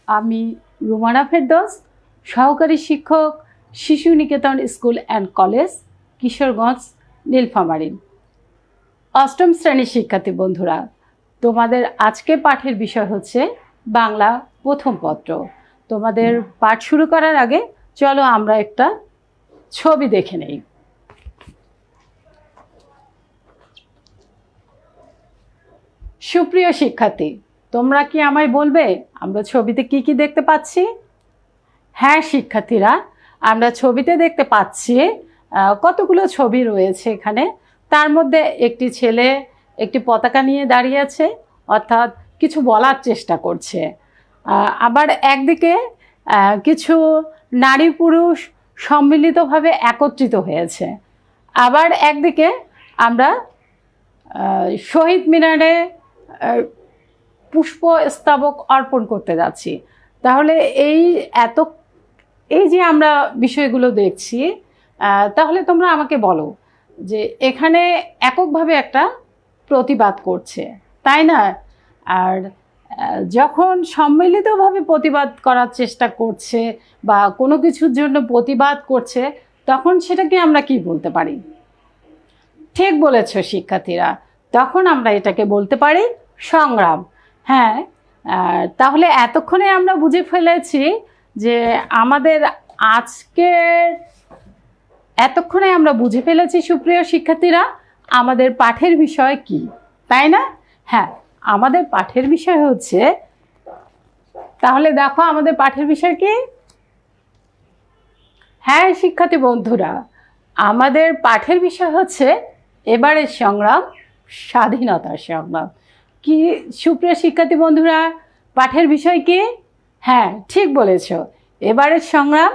আমি রুমানা ফেরদৌস, সহকারী শিক্ষক, Shishu Niketan school and college, Kishoreganj, Nilphamari. অষ্টম শ্রেণীর শিক্ষার্থী বন্ধুরা, তোমাদের আজকে পাঠের বিষয় হচ্ছে বাংলা প্রথম পত্র। তোমাদের পাঠ শুরু করার আগে চলো আমরা একটা ছবি দেখে নেই। সুপ্রিয় শিক্ষার্থী, তোমরা কি আমায় বলবে আমরা ছবিতে কি কি দেখতে পাচ্ছি? হ্যাঁ শিক্ষার্থীরা, আমরা ছবিতে দেখতে পাচ্ছি কতগুলো ছবি রয়েছে এখানে। তার মধ্যে একটি ছেলে একটি পতাকা নিয়ে দাঁড়িয়ে আছে, অর্থাৎ কিছু বলার চেষ্টা করছে। আবার একদিকে কিছু নারী পুরুষ সম্মিলিতভাবে একত্রিত হয়েছে। আবার একদিকে আমরা শহীদ মিনারে পুষ্পস্তবক অর্পণ করতে যাচ্ছি। তাহলে এই যে আমরা বিষয়গুলো দেখছি, তাহলে তোমরা আমাকে বলো যে এখানে এককভাবে একটা প্রতিবাদ করছে, তাই না? আর যখন সম্মিলিতভাবে প্রতিবাদ করার চেষ্টা করছে বা কোনো কিছুর জন্য প্রতিবাদ করছে, তখন সেটাকে আমরা কি বলতে পারি? ঠিক বলেছ শিক্ষার্থীরা, তখন আমরা এটাকে বলতে পারি সংগ্রাম। হ্যাঁ, তাহলে এতক্ষণে আমরা বুঝে ফেলেছি যে এতক্ষণে আমরা বুঝে ফেলেছি সুপ্রিয় শিক্ষার্থীরা, আমাদের পাঠের বিষয় কি, তাই না? হ্যাঁ, আমাদের পাঠের বিষয় হচ্ছে, তাহলে দেখো আমাদের পাঠের বিষয় কি? হ্যাঁ শিক্ষার্থী বন্ধুরা, আমাদের পাঠের বিষয় হচ্ছে এবারের সংগ্রাম, স্বাধীনতার সংগ্রাম। কি সুপ্রিয় শিক্ষার্থী বন্ধুরা, পাঠের বিষয় কি? হ্যাঁ ঠিক বলেছ, এবারের সংগ্রাম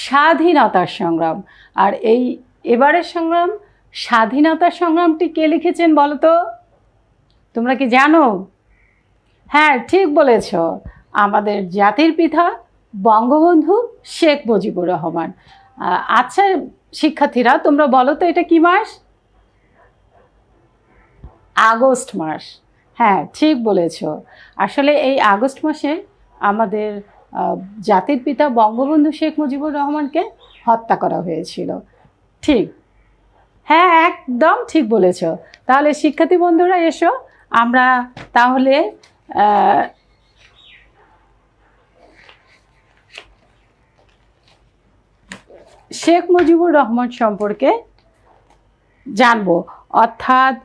স্বাধীনতার সংগ্রাম। আর এই এবারের সংগ্রাম স্বাধীনতার সংগ্রামটি কে লিখেছেন বলো তো? তোমরা কি জানো? হ্যাঁ ঠিক বলেছ, আমাদের জাতির পিতা বঙ্গবন্ধু শেখ মুজিবুর রহমান। আচ্ছা শিক্ষার্থীরা, তোমরা বলো তো এটা কি মাস? আগস্ট মাস। হ্যাঁ ঠিক বলেছ, আসলে এই আগস্ট মাসে আমাদের জাতির পিতা বঙ্গবন্ধু শেখ মুজিবুর রহমানকে হত্যা করা হয়েছিল। ঠিক, হ্যাঁ একদম ঠিক বলেছ। তাহলে শিক্ষার্থী বন্ধুরা এসো, আমরা তাহলে শেখ মুজিবুর রহমান সম্পর্কে জানবো, অর্থাৎ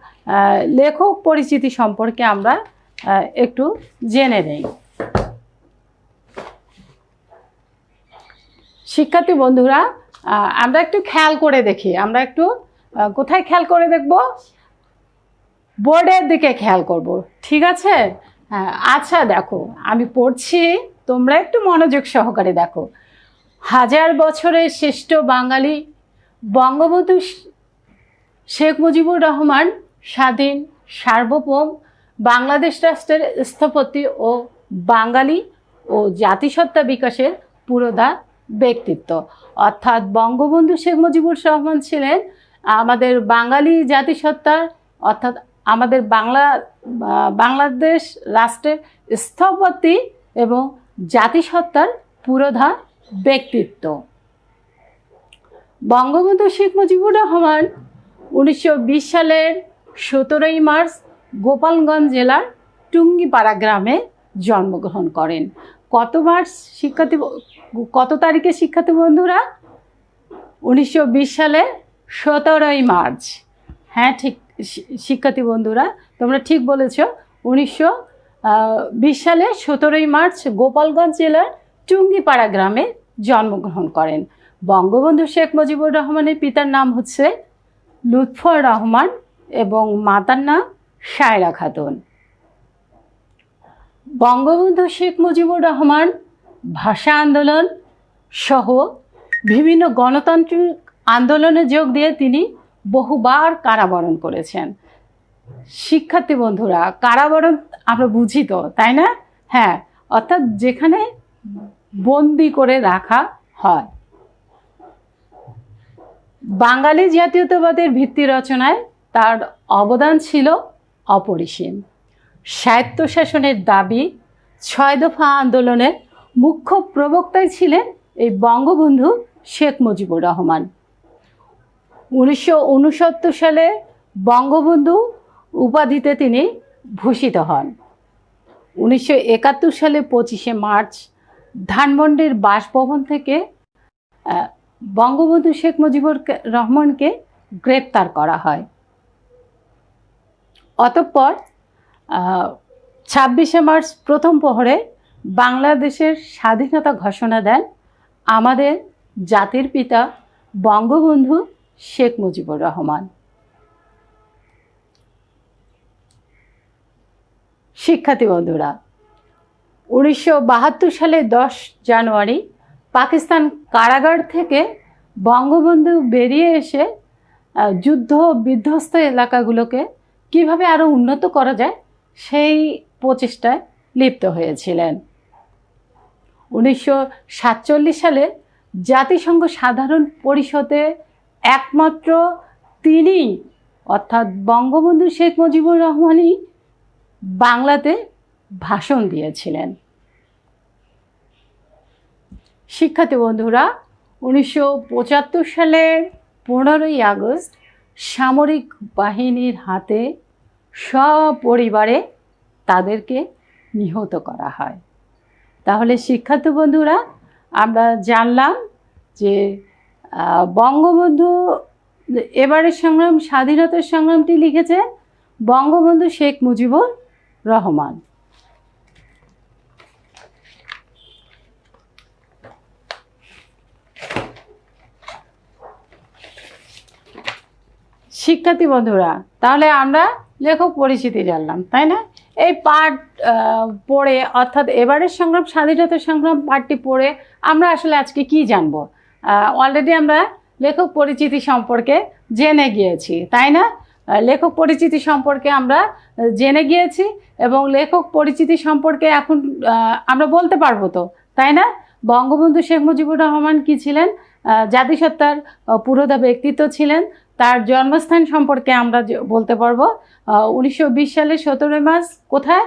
লেখক পরিচিতি সম্পর্কে আমরা একটু জেনে নেই। শিক্ষার্থী বন্ধুরা, আমরা একটু খেয়াল করে দেখি, আমরা একটু কোথায় খেয়াল করে দেখব? বোর্ডের দিকে খেয়াল করব, ঠিক আছে? আচ্ছা দেখো, আমি পড়ছি, তোমরা একটু মনোযোগ সহকারে দেখো। হাজার বছরের শ্রেষ্ঠ বাঙালি বঙ্গবন্ধু শেখ মুজিবুর রহমান স্বাধীন সার্বভৌম বাংলাদেশ রাষ্ট্রের স্থপতি ও বাঙালি ও জাতিসত্তা বিকাশের পুরোধা ব্যক্তিত্ব। অর্থাৎ বঙ্গবন্ধু শেখ মুজিবুর রহমান ছিলেন আমাদের বাঙালি জাতিসত্তার, অর্থাৎ আমাদের বাংলাদেশ রাষ্ট্রের স্থপতি এবং জাতিসত্তার পুরোধা ব্যক্তিত্ব। বঙ্গবন্ধু শেখ মুজিবুর রহমান 1920 সালের 17ই মার্চ গোপালগঞ্জ জেলার টুঙ্গিপাড়া গ্রামে জন্মগ্রহণ করেন। কত তারিখে শিক্ষার্থী বন্ধুরা? 1920 সালের 17ই মার্চ। হ্যাঁ ঠিক শিক্ষার্থী বন্ধুরা, তোমরা ঠিক বলেছ, 1920 সালে 17ই মার্চ গোপালগঞ্জ জেলার টুঙ্গিপাড়া গ্রামে জন্মগ্রহণ করেন। বঙ্গবন্ধু শেখ মুজিবুর রহমানের পিতার নাম হচ্ছে লুৎফর রহমান এবং মাতার নাম সায়রা খাতুন। বঙ্গবন্ধু শেখ মুজিবুর রহমান ভাষা আন্দোলন সহ বিভিন্ন গণতান্ত্রিক আন্দোলনে যোগ দিয়ে তিনি বহুবার কারাবরণ করেছেন। শিক্ষার্থী বন্ধুরা, কারাবরণ আমরা বুঝি তো, তাই না? হ্যাঁ, অর্থাৎ যেখানে বন্দি করে রাখা হয়। বাঙালি জাতীয়তাবাদের ভিত্তি রচনায় তার অবদান ছিল অপরিসীম। স্বায়ত্তশাসনের দাবি, 6 দফা আন্দোলনের মুখ্য প্রবক্তাই ছিলেন এই বঙ্গবন্ধু শেখ মুজিবুর রহমান। 1969 সালে বঙ্গবন্ধু উপাধিতে তিনি ভূষিত হন। 1971 সালে 25শে মার্চ ধানমন্ডির বাসভবন থেকে বঙ্গবন্ধু শেখ মুজিবুর রহমানকে গ্রেপ্তার করা হয়। অতঃপর 26শে মার্চ প্রথম প্রহরে বাংলাদেশের স্বাধীনতা ঘোষণা দেন আমাদের জাতির পিতা বঙ্গবন্ধু শেখ মুজিবুর রহমান। শিক্ষার্থী বন্ধুরা, 1972 সালে 10 জানুয়ারি পাকিস্তান কারাগার থেকে বঙ্গবন্ধু বেরিয়ে এসে যুদ্ধ বিধ্বস্ত এলাকাগুলোকে কিভাবে আরও উন্নত করা যায় সেই প্রচেষ্টায় লিপ্ত হয়েছিলেন। 1947 সালে জাতিসংঘ সাধারণ পরিষদে একমাত্র তিনি অর্থাৎ বঙ্গবন্ধু শেখ মুজিবুর রহমানই বাংলাতে ভাষণ দিয়েছিলেন। শিক্ষার্থী বন্ধুরা, 1975 সালের 15ই আগস্ট সামরিক বাহিনীর হাতে সপরিবারে তাদেরকে নিহত করা হয়। তাহলে শিক্ষার্থী বন্ধুরা, আমরা জানলাম যে বঙ্গবন্ধু এবারের সংগ্রাম স্বাধীনতার সংগ্রামটি লিখেছে বঙ্গবন্ধু শেখ মুজিবুর রহমান। শিক্ষার্থী বন্ধুরা, তাহলে আমরা লেখক পরিচিতি জানলাম, তাই না? এই পাঠ পড়ে অর্থাৎ এবারের সংগ্রাম স্বাধীনতার সংগ্রাম পাঠটি পড়ে আমরা আসলে আজকে কি জানবো? অলরেডি আমরা লেখক পরিচিতি সম্পর্কে জেনে গিয়েছি, তাই না? লেখক পরিচিতি সম্পর্কে আমরা জেনে গিয়েছি এবং লেখক পরিচিতি সম্পর্কে এখন আমরা বলতে পারবো তো, তাই না? বঙ্গবন্ধু শেখ মুজিবুর রহমান কি ছিলেন? জাতিসত্তার পুরোধা ব্যক্তিত্ব ছিলেন। তার জন্মস্থান সম্পর্কে আমরা বলতে পারবো। 1920 সালে 17 মার্চ কোথায়?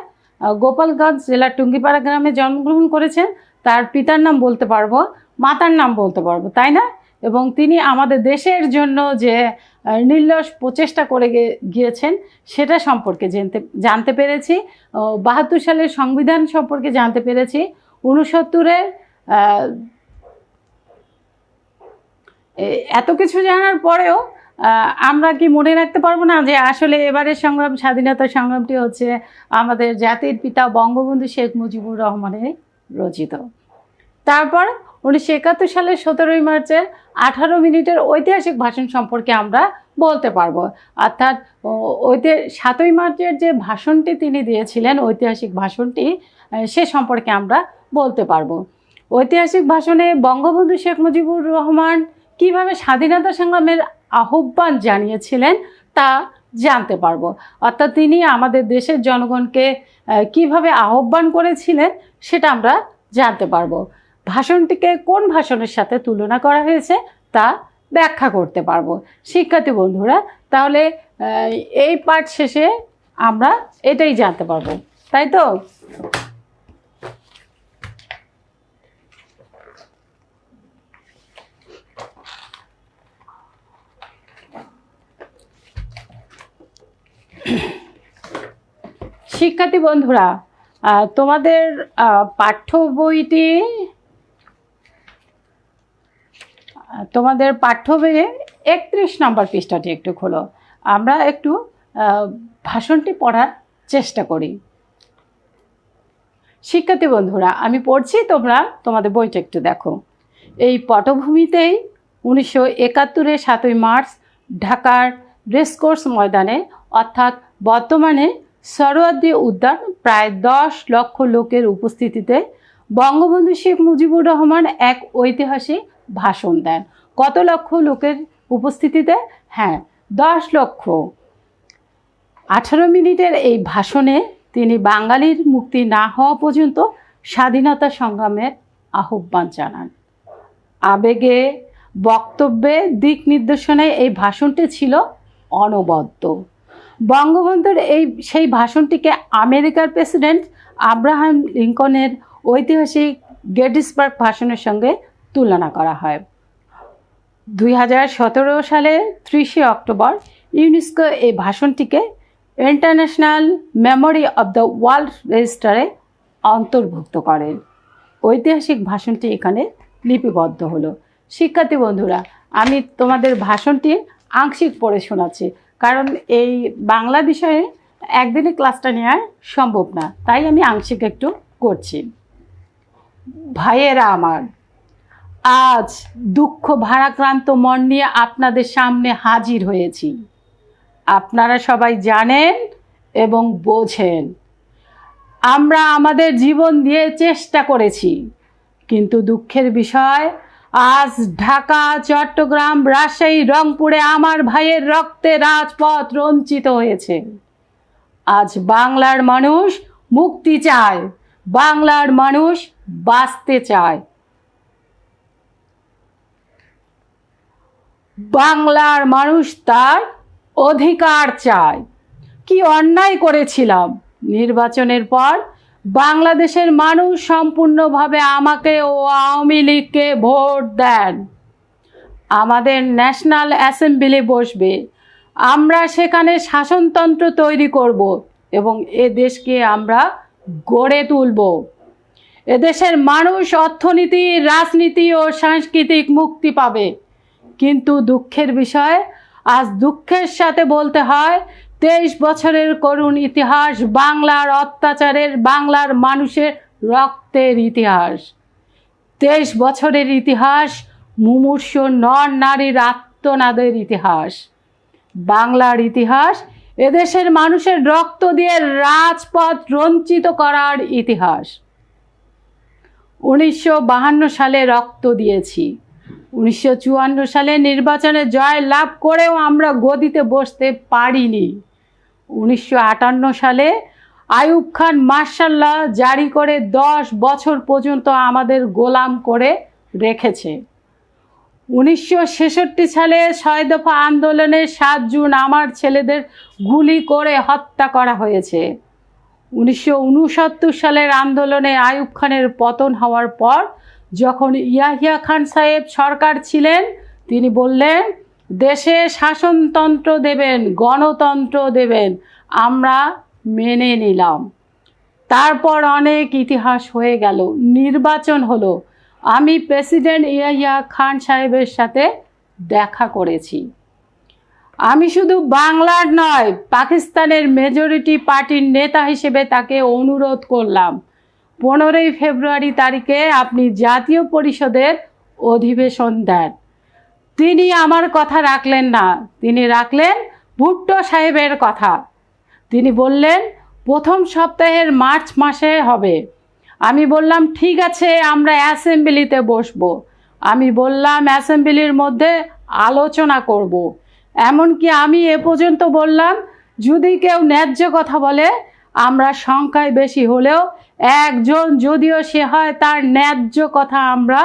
গোপালগঞ্জ জেলার টুঙ্গিপাড়া গ্রামে জন্মগ্রহণ করেছেন। তার পিতার নাম বলতে পারবো, মাতার নাম বলতে পারবো, তাই না? এবং তিনি আমাদের দেশের জন্য যে নির্লস প্রচেষ্টা করে গিয়েছেন সেটা সম্পর্কে জানতে পেরেছি। 72 সালের সংবিধান সম্পর্কে জানতে পেরেছি। 69-এর এত কিছু জানার পরেও আমরা কি মনে রাখতে পারবো না যে আসলে এবারের সংগ্রাম স্বাধীনতা সংগ্রামটি হচ্ছে আমাদের জাতির পিতা বঙ্গবন্ধু শেখ মুজিবুর রহমানের রচিত। তারপর 1971 সালের 17 মার্চের 18 মিনিটের ঐতিহাসিক ভাষণ সম্পর্কে আমরা বলতে পারবো। অর্থাৎ 7 মার্চের যে ভাষণটি তিনি দিয়েছিলেন, ঐতিহাসিক ভাষণটি, সে সম্পর্কে আমরা বলতে পারবো। ঐতিহাসিক ভাষণে বঙ্গবন্ধু শেখ মুজিবুর রহমান কিভাবে স্বাধীনতা সংগ্রামের আহ্বান জানিয়েছিলেন তা জানতে পারবো। অর্থাৎ তিনি আমাদের দেশের জনগণকে কিভাবে আহ্বান করেছিলেন সেটা আমরা জানতে পারবো। ভাষণটিকে কোন ভাষণের সাথে তুলনা করা হয়েছে তা ব্যাখ্যা করতে পারবো। শিক্ষার্থী বন্ধুরা, তাহলে এই পাঠ শেষে আমরা এটাই জানতে পারবো, তাই তো? শিক্ষার্থী বন্ধুরা, তোমাদের পাঠ্য বইয়ে 31 নম্বর পৃষ্ঠাটি একটু খোলো। আমরা একটু ভাষণটি পড়ার চেষ্টা করি। শিক্ষার্থী বন্ধুরা, আমি পড়ছি, তোমরা তোমাদের বইটা একটু দেখো। এই পটভূমিতেই 1971-এর 7 মার্চ ঢাকার রেসকোর্স ময়দানে অর্থাৎ বর্তমানে সরোয়ার্দী উদ্যান প্রায় 10 লক্ষ লোকের উপস্থিতিতে বঙ্গবন্ধু শেখ মুজিবুর রহমান এক ঐতিহাসিক ভাষণ দেন। কত লক্ষ লোকের উপস্থিতিতে? হ্যাঁ, 10 লক্ষ। 18 মিনিটের এই ভাষণে তিনি বাঙালির মুক্তি না হওয়া পর্যন্ত স্বাধীনতা সংগ্রামের আহ্বান জানান। আবেগে, বক্তব্যে, দিক নির্দেশনায় এই ভাষণটি ছিল অনবদ্য। বঙ্গবন্ধুর সেই ভাষণটিকে আমেরিকার প্রেসিডেন্ট আব্রাহাম লিঙ্কনের ঐতিহাসিক গেটিসবার্গ ভাষণের সঙ্গে তুলনা করা হয়। 2017 সালে 30 অক্টোবর ইউনেস্কো এই ভাষণটিকে international memory of the world রেজিস্টারে অন্তর্ভুক্ত করেন। ঐতিহাসিক ভাষণটি এখানে লিপিবদ্ধ হলো। শিক্ষার্থী বন্ধুরা, আমি তোমাদের ভাষণটি আংশিক পড়ে শোনাচ্ছি, কারণ এই বাংলা বিষয়ে একদিনে ক্লাসটা নেওয়া সম্ভব না, তাই আমি আংশিক একটু করছি। ভাইয়েরা আমার, আজ দুঃখ ভারাক্রান্ত মন নিয়ে আপনাদের সামনে হাজির হয়েছি। আপনারা সবাই জানেন এবং বোঝেন আমরা আমাদের জীবন দিয়ে চেষ্টা করেছি, কিন্তু দুঃখের বিষয় আজ ঢাকা, চট্টগ্রাম, রাজশাহী, রংপুরে আমার ভাইয়ের রক্তে রাজপথ রঞ্চিত হয়েছে। আজ বাংলার মানুষ মুক্তি চায়, বাংলার মানুষ বাঁচতে চায়, বাংলার মানুষ তার অধিকার চায়। কি অন্যায় করেছিলাম? নির্বাচনের পর বাংলাদেশের মানুষ সম্পূর্ণভাবে আমাকে ও আওয়ামী লীগকে ভোট দেন। আমাদের ন্যাশনাল অ্যাসেম্বলি বসবে, আমরা সেখানে শাসনতন্ত্র তৈরি করব এবং এ দেশকে আমরা গড়ে তুলব। এদেশের মানুষ অর্থনীতি, রাজনীতি ও সাংস্কৃতিক মুক্তি পাবে। কিন্তু দুঃখের বিষয়, আজ দুঃখের সাথে বলতে হয় 23 বছরের করুণ ইতিহাস বাংলার অত্যাচারের, বাংলার মানুষের রক্তের ইতিহাস। 23 বছরের ইতিহাস মুমূর্ষ নর নারীর আত্মনাদের ইতিহাস। বাংলার ইতিহাস এদেশের মানুষের রক্ত দিয়ে রাজপথ রঞ্চিত করার ইতিহাস। 1952 সালে রক্ত দিয়েছি। 1954 সালে নির্বাচনে জয় লাভ করেও আমরা গদিতে বসতে পারিনি। 1958 সালে আইয়ুব খান মার্শাল ল জারি করে 10 বছর পর্যন্ত আমাদের গোলাম করে রেখেছে। 1966 সালে 6 দফা আন্দোলনে 7 জুন আমার ছেলেদের গুলি করে হত্যা করা হয়েছে। 1969 সালের আন্দোলনে আইয়ুব খানের পতন হওয়ার পর যখন ইয়াহিয়া খান সাহেব সরকার ছিলেন, তিনি বললেন দেশে শাসনতন্ত্র দেবেন, গণতন্ত্র দেবেন, আমরা মেনে নিলাম। তারপর অনেক ইতিহাস হয়ে গেল, নির্বাচন হলো, আমি প্রেসিডেন্ট ইয়াহিয়া খান সাহেবের সাথে দেখা করেছি। আমি শুধু বাংলার নয়, পাকিস্তানের মেজরিটি পার্টির নেতা হিসেবে তাকে অনুরোধ করলাম 15 ফেব্রুয়ারি তারিখে আপনি জাতীয় পরিষদের অধিবেশন দেন। তিনি আমার কথা রাখলেন না, তিনি রাখলেন ভুট্টো সাহেবের কথা। তিনি বললেন প্রথম সপ্তাহের মার্চ মাসে হবে। আমি বললাম ঠিক আছে, আমরা অ্যাসেম্বলিতে বসবো। আমি বললাম অ্যাসেম্বলির মধ্যে আলোচনা করব। এমনকি আমি এ পর্যন্ত বললাম যদি কেউ ন্যায্য কথা বলে, আমরা সংখ্যায় বেশি হলেও একজন যদিও সে হয়, তার ন্যায্য কথা আমরা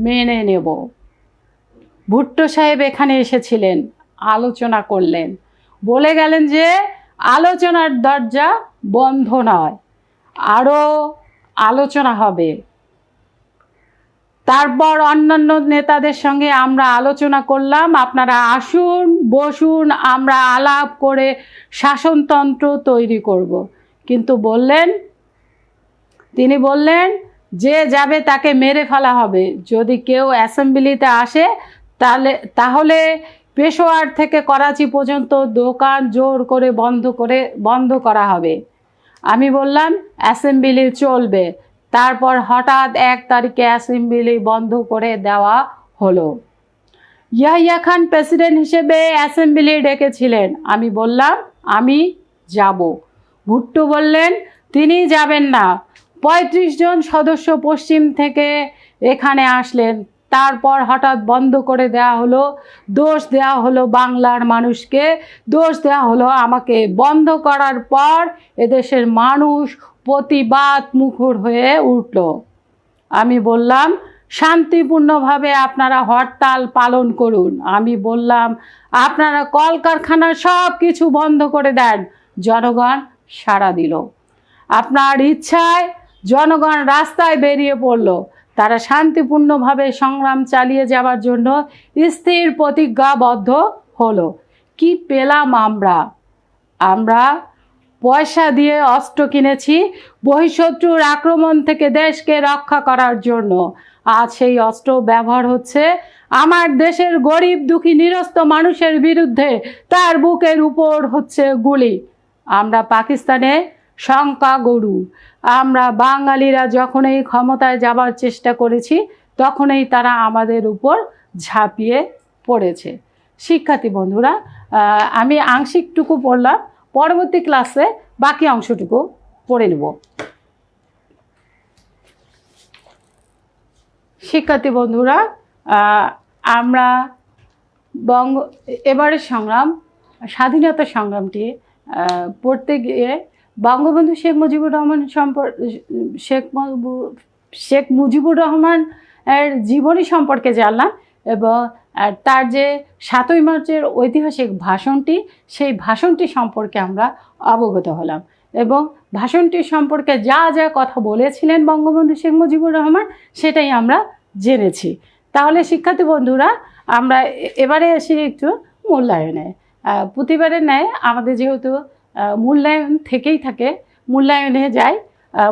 মেনে নেব। ভুট্টো সাহেব এখানে এসেছিলেন, আলোচনা করলেন, বলে গেলেন যে আলোচনার দরজা বন্ধ নয়, আরও আলোচনা হবে। তারপর অন্যান্য নেতাদের সঙ্গে আমরা আলোচনা করলাম, আপনারা আসুন, বসুন, আমরা আলাপ করে শাসনতন্ত্র তৈরি করব। কিন্তু তিনি বললেন যে যাবে তাকে মেরে ফেলা হবে। যদি কেউ অ্যাসেম্বলিতে আসে তাহলে পেশোয়ার থেকে করাচি পর্যন্ত দোকান জোর করে বন্ধ করা হবে। আমি বললাম অ্যাসেম্বলি চলবে। তারপর হঠাৎ 1 তারিখে অ্যাসেম্বলি বন্ধ করে দেওয়া হলো। ইয়াহিয়া খান প্রেসিডেন্ট হিসেবে অ্যাসেম্বলি ডেকেছিলেন। আমি বললাম আমি যাব। ভুট্টো বললেন তিনি যাবেন না। 35 জন সদস্য পশ্চিম থেকে এখানে আসলেন। তারপর হঠাৎ বন্ধ করে দেওয়া হলো। দোষ দেওয়া হলো বাংলার মানুষকে, দোষ দেওয়া হলো আমাকে। বন্ধ করার পর এদেশের মানুষ প্রতিবাদ মুখর হয়ে উঠল। আমি বললাম শান্তিপূর্ণভাবে আপনারা হরতাল পালন করুন। আমি বললাম আপনারা কলকারখানা সব কিছু বন্ধ করে দেন। জনগণ সাড়া দিল। আপনার ইচ্ছায় জনগণ রাস্তায় বেরিয়ে পড়ল। তারা শান্তিপূর্ণভাবে সংগ্রাম চালিয়ে যাওয়ার জন্য স্থির প্রতিজ্ঞাবদ্ধ হলো। কি পেলাম আমরা? আমরা পয়সা দিয়ে অস্ত্র কিনেছি বহিঃশত্রুর আক্রমণ থেকে দেশকে রক্ষা করার জন্য। আজ সেই অস্ত্র ব্যবহার হচ্ছে আমার দেশের গরিব দুঃখী নিরস্ত মানুষের বিরুদ্ধে। তার বুকের উপর হচ্ছে গুলি। আমরা পাকিস্তানে সংখ্যাগুরু। আমরা বাঙালিরা যখনই ক্ষমতায় যাবার চেষ্টা করেছি তখনই তারা আমাদের উপর ঝাঁপিয়ে পড়েছে। শিক্ষার্থী বন্ধুরা, আমি আংশিকটুকু পড়লাম, পরবর্তী ক্লাসে বাকি অংশটুকু পড়ে নেব। শিক্ষার্থী বন্ধুরা, আমরা এবারের সংগ্রাম, স্বাধীনতা সংগ্রামটি পড়তে গিয়ে বঙ্গবন্ধু শেখ মুজিবুর রহমান শেখ মুজিবুর রহমান এর জীবনী সম্পর্কে জানলাম এবং তার যে ৭ই মার্চের ঐতিহাসিক ভাষণটি, সেই ভাষণটি সম্পর্কে আমরা অবগত হলাম এবং ভাষণটি সম্পর্কে যা যা কথা বলেছিলেন বঙ্গবন্ধু শেখ মুজিবুর রহমান সেটাই আমরা জেনেছি। তাহলে শিক্ষার্থী বন্ধুরা, আমরা এবারে আসি একটু মূল্যায়নে। প্রতিবারের ন্যায় আমাদের যেহেতু মূল্যায়ন থেকেই থাকে, মূল্যায়নে যাই।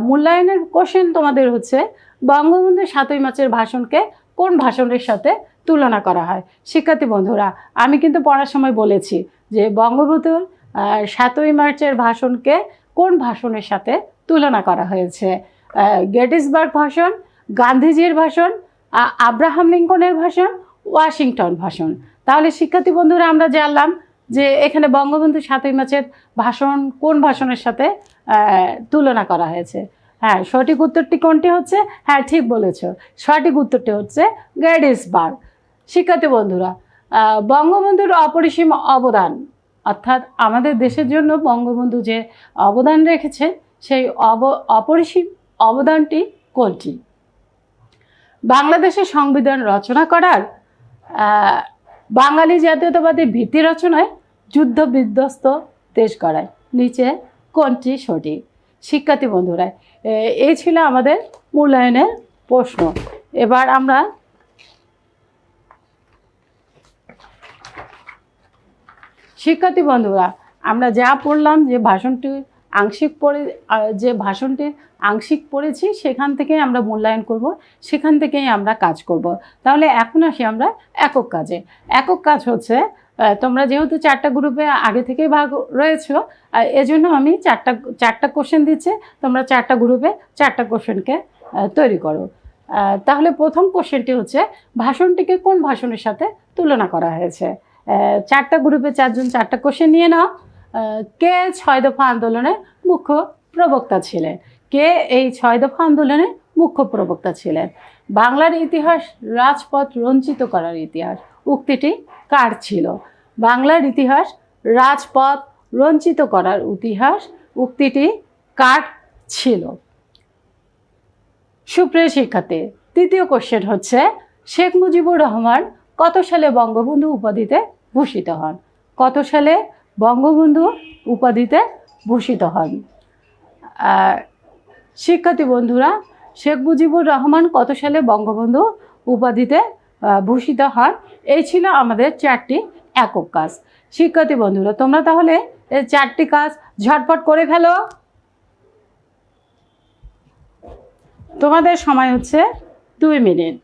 মূল্যায়নের কোশ্চেন তোমাদের হচ্ছে বঙ্গবন্ধু ৭ই মার্চের ভাষণকে কোন ভাষণের সাথে তুলনা করা হয়। শিক্ষার্থী বন্ধুরা, আমি কিন্তু পড়ার সময় বলেছি যে বঙ্গবন্ধুর ৭ই মার্চের ভাষণকে কোন ভাষণের সাথে তুলনা করা হয়েছে। গেটিসবার্গ ভাষণ, গান্ধীজির ভাষণ, আব্রাহাম লিঙ্কনের ভাষণ, ওয়াশিংটন ভাষণ। তাহলে শিক্ষার্থী বন্ধুরা, আমরা জানলাম যে এখানে বঙ্গবন্ধু ৭ই মার্চের ভাষণ কোন ভাষণের সাথে তুলনা করা হয়েছে। হ্যাঁ, সঠিক উত্তরটি কোনটি হচ্ছে? হ্যাঁ, ঠিক বলেছ, সঠিক উত্তরটি হচ্ছে গেটিসবার্গ। শিক্ষার্থী বন্ধুরা, বঙ্গবন্ধুর অপরিসীম অবদান, অর্থাৎ আমাদের দেশের জন্য বঙ্গবন্ধু যে অবদান রেখেছেন সেই অপরিসীম অবদানটি কোনটি? বাংলাদেশের সংবিধান রচনা করার, বাঙালি জাতীয়তাবাদী ভিত্তি রচনায়, যুদ্ধ বিধ্বস্ত দেশ গড়ায়, নিচে কোনটি সঠিক? শিক্ষার্থী বন্ধুরা, এই ছিল আমাদের মূল্যায়নের প্রশ্ন। এবার আমরা শিক্ষার্থী বন্ধুরা, আমরা যা পড়লাম, যে ভাষণটি আংশিক পড়েছি সেখান থেকেই আমরা মূল্যায়ন করব, সেখান থেকেই আমরা কাজ করব। তাহলে এখন আসি আমরা একক কাজে। একক কাজ হচ্ছে, তোমরা যেহেতু 4টা গ্রুপে আগে থেকেই ভাগ রয়েছো, এজন্য আমি চারটা কোশ্চেন দিচ্ছি, তোমরা 4টা গ্রুপে 4টা কোশ্চেনকে তৈরি করো। তাহলে প্রথম কোশ্চেনটি হচ্ছে, ভাষণটিকে কোন ভাষণের সাথে তুলনা করা হয়েছে? 4টা গ্রুপে 4জন 4টা কোশ্চেন নিয়ে নাও। কে 6 দফা আন্দোলনের মুখ্য প্রবক্তা ছিলেন? কে এই 6 দফা আন্দোলনের মুখ্য প্রবক্তা ছিলেন? বাংলার ইতিহাস রাজপথ রঞ্জিত করার ইতিহাস, উক্তিটি কার ছিল? বাংলার ইতিহাস রাজপথ রঞ্জিত করার ইতিহাস, উক্তিটি কার ছিল? সুপ্রিয় শিক্ষার্থী, তৃতীয় কোশ্চেন হচ্ছে, শেখ মুজিবুর রহমান কত সালে বঙ্গবন্ধু উপাধিতে ভূষিত হন? কত সালে বঙ্গবন্ধু উপাধিতে ভূষিত হন? শিক্ষার্থী বন্ধুরা, শেখ মুজিবুর রহমান কত সালে বঙ্গবন্ধু উপাধিতে ভূষিত হন? এই ছিল আমাদের 4টি একক কাজ। শিক্ষার্থী বন্ধুরা, তোমরা তাহলে এই 4টি কাজ ঝটপট করে ফেলো। তোমাদের সময় হচ্ছে 2 মিনিট।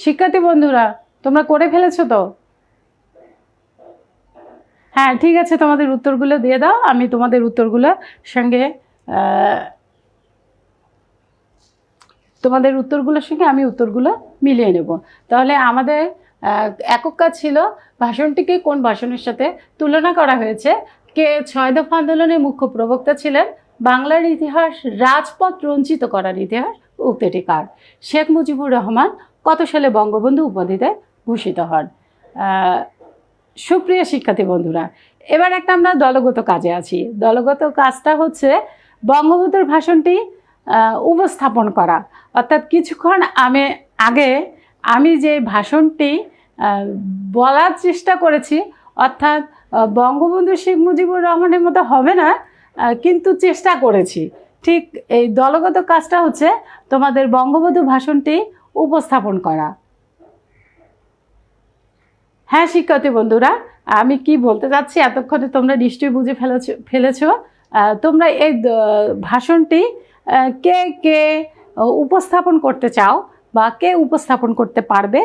শিক্ষার্থী বন্ধুরা, তোমরা করে ফেলেছো তো? হ্যাঁ, ঠিক আছে, তোমাদের উত্তরগুলো দিয়ে দাও, আমি তোমাদের উত্তরগুলোর সঙ্গে আমি উত্তরগুলো মিলিয়ে নেব। তাহলে আমাদের একক কাজ ছিল, ভাষণটিকে কোন ভাষণের সাথে তুলনা করা হয়েছে? কে 6 দফা আন্দোলনের মুখ্য প্রবক্তা ছিলেন? বাংলার ইতিহাস রাজপথ রঞ্জিত করার ইতিহাস, উক্তিটি কার? শেখ মুজিবুর রহমান কত সালে বঙ্গবন্ধু উপাধিতে ভূষিত হন? সুপ্রিয় শিক্ষার্থী বন্ধুরা, এবার একটা আমরা দলগত কাজে আছি। দলগত কাজটা হচ্ছে, বঙ্গবন্ধুর ভাষণটি উপস্থাপন করা। অর্থাৎ কিছুক্ষণ আগে আমি যে ভাষণটি বলার চেষ্টা করেছি, অর্থাৎ বঙ্গবন্ধু শেখ মুজিবুর রহমানের মতো হবে না, কিন্তু চেষ্টা করেছি। ঠিক এই দলগত কাজটা হচ্ছে তোমাদের বঙ্গবন্ধু ভাষণটি উপস্থাপন করা। হ্যাঁ শিক্ষার্থী বন্ধুরা, আমি কি বলতে চাচ্ছি এতক্ষণে তোমরা নিশ্চয়ই বুঝে ফেলেছো। তোমরা এই ভাষণটি কে কে উপস্থাপন করতে চাও বা কে উপস্থাপন করতে পারবে,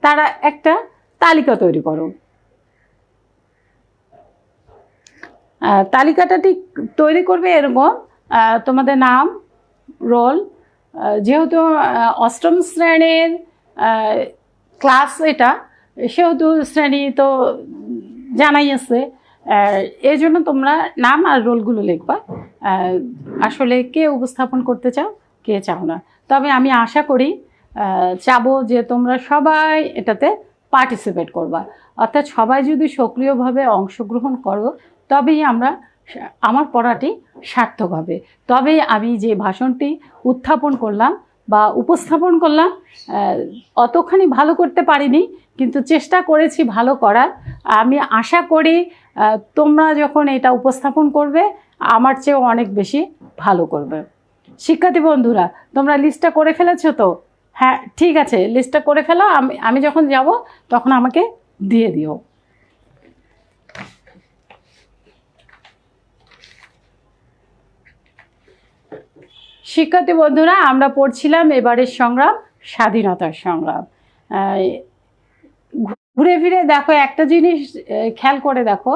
তারা একটা তালিকা তৈরি করো। তালিকাটা ঠিক তৈরি করবে এরকম, তোমাদের নাম, রোল, যেহেতু অষ্টম শ্রেণীর ক্লাস এটা, সেহেতু শ্রেণী তো জানাই আছে, এই জন্য তোমরা নাম আর রোলগুলো লিখবা। আসলে কে উপস্থাপন করতে চাও, কে চাও না। তবে আমি আশা করি চাবো যে তোমরা সবাই এটাতে পার্টিসিপেট করবা। অর্থাৎ সবাই যদি সক্রিয়ভাবে অংশগ্রহণ করো, তবেই আমার পড়াটি সার্থক হবে। তবেই আমি যে ভাষণটি উত্থাপন করলাম বা উপস্থাপন করলাম, অতখানি ভালো করতে পারিনি, কিন্তু চেষ্টা করেছি ভালো করার। আমি আশা করি তোমরা যখন এটা উপস্থাপন করবে, আমার চেয়েও অনেক বেশি ভালো করবে। শিক্ষার্থী বন্ধুরা, তোমরা লিস্টটা করে ফেলেছো তো? হ্যাঁ ঠিক আছে, লিস্টটা করে ফেলো। আমি যখন যাব তখন আমাকে দিয়ে দিও। শিক্ষার্থী বন্ধুরা, আমরা পড়ছিলাম এবারের সংগ্রাম, স্বাধীনতার সংগ্রাম। ঘুরে ফিরে দেখো একটা জিনিস খেয়াল করে দেখো,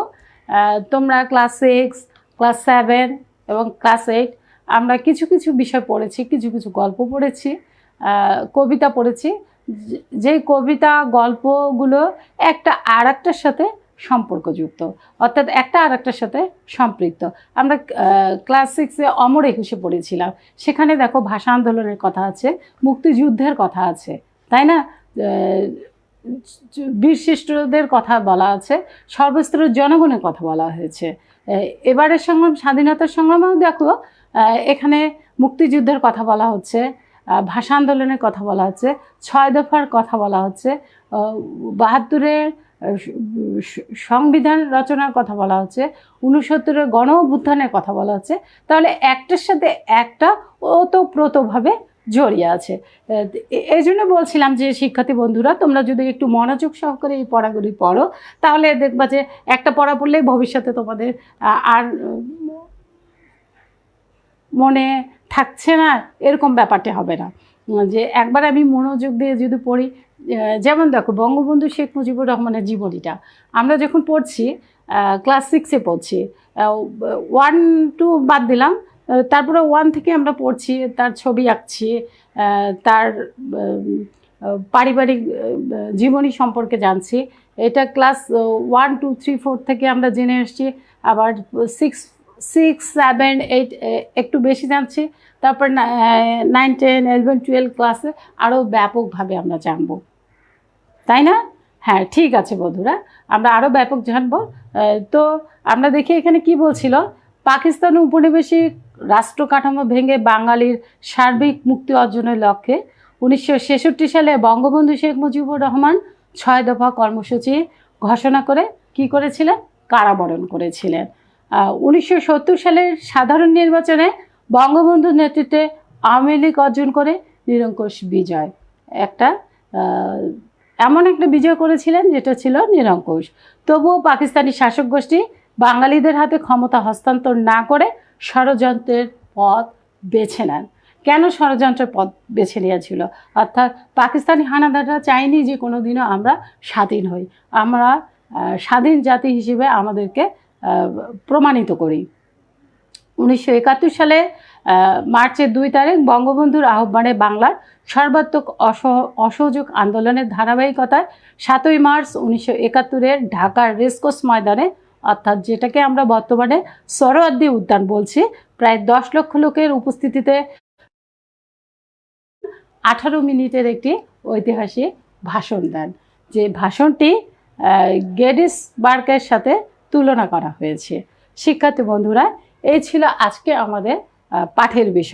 তোমরা ক্লাস 6, ক্লাস 7 এবং ক্লাস 8 আমরা কিছু কিছু বিষয় পড়েছি, কিছু কিছু গল্প পড়েছি, কবিতা পড়েছি। যে কবিতা গল্পগুলো একটা আর একটার সাথে সম্পর্কযুক্ত, অর্থাৎ একটা আর একটার সাথে সম্পৃক্ত। আমরা ক্লাস 6-এ অমর একুশে পড়েছিলাম, সেখানে দেখো ভাষা আন্দোলনের কথা আছে, মুক্তিযুদ্ধের কথা আছে, তাই না? বীরশ্রেষ্ঠদের কথা বলা আছে, সর্বস্তরের জনগণের কথা বলা হয়েছে। এবারের সংগ্রাম, স্বাধীনতার সংগ্রামেও দেখো এখানে মুক্তিযুদ্ধের কথা বলা হচ্ছে, ভাষা আন্দোলনের কথা বলা হচ্ছে, 6 দফার কথা বলা হচ্ছে, 72-এর সংবিধান রচনার কথা বলা হচ্ছে, 69-এর গণ অভ্যুত্থানের কথা বলা হচ্ছে। তাহলে একটার সাথে একটা ওতপ্রোতভাবে জড়িয়ে আছে। এই জন্য বলছিলাম যে শিক্ষার্থী বন্ধুরা, তোমরা যদি একটু মনোযোগ সহকারে এই পড়াগুলি পড়ো, তাহলে দেখবা যে একটা পড়া পড়লেই ভবিষ্যতে তোমাদের আর মনে থাকছে না এরকম ব্যাপারটা হবে না। যে একবার আমি মনোযোগ দিয়ে যদি পড়ি, যেমন দেখো বঙ্গবন্ধু শেখ মুজিবুর রহমানের জীবনীটা আমরা যখন পড়ছি, ক্লাস 6-এ পড়ছি, 1-2 বাদ দিলাম, তারপরে 1 থেকে আমরা পড়ছি, তার ছবি আঁকছি, তার পারিবারিক জীবনী সম্পর্কে জানছি। এটা ক্লাস 1, 2, 3, 4 থেকে আমরা জেনে এসেছি। আবার 6, 7, 8 একটু বেশি জানছি। তারপর 9, 10, 11, 12 ক্লাসে আরও ব্যাপকভাবে আমরা জানব, তাই না? হ্যাঁ ঠিক আছে বন্ধুরা, আমরা আরও ব্যাপক জানব। তো আমরা দেখি এখানে কি বলছিল, পাকিস্তান উপনিবেশিক রাষ্ট্র কাঠামো ভেঙে বাঙালির সার্বিক মুক্তি অর্জনের লক্ষ্যে 1966 সালে বঙ্গবন্ধু শেখ মুজিবুর রহমান 6 দফা কর্মসূচি ঘোষণা করে কি করেছিলেন? কারাবরণ করেছিলেন। 1970 সালের সাধারণ নির্বাচনে বঙ্গবন্ধুর নেতৃত্বে আওয়ামী লীগ অর্জন করে নিরঙ্কুশ বিজয়, এমন একটা বিজয় করেছিলেন যেটা ছিল নিরঙ্কুশ। তবুও পাকিস্তানি শাসক গোষ্ঠী বাঙালিদের হাতে ক্ষমতা হস্তান্তর না করে ষড়যন্ত্রের পথ বেছে নেন। কেন ষড়যন্ত্রের পথ বেছে নিয়েছিল? অর্থাৎ পাকিস্তানি হানাদাররা চায়নি যে কোনো দিনও আমরা স্বাধীন হই, আমরা স্বাধীন জাতি হিসেবে আমাদেরকে প্রমাণিত করি। 1971 সালে মার্চের 2 তারিখ বঙ্গবন্ধুর আহ্বানে বাংলার সর্বাত্মক অসহযোগ আন্দোলনের ধারাবাহিকতায় 7ই মার্চ 1971-এর ঢাকার রেসকোর্স ময়দানে, অর্থাৎ যেটাকে আমরা বর্তমানে সোহরাওয়ার্দী উদ্যান বলছি, প্রায় 10 লক্ষ লোকের উপস্থিতিতে 18 মিনিটের একটি ঐতিহাসিক ভাষণ দেন। যে ভাষণটি গেটিসবার্গের সাথে তুলনা করা হয়েছে। শিক্ষার্থী বন্ধুরা, এই ছিল আজকে আমাদের পাঠের বিষয়।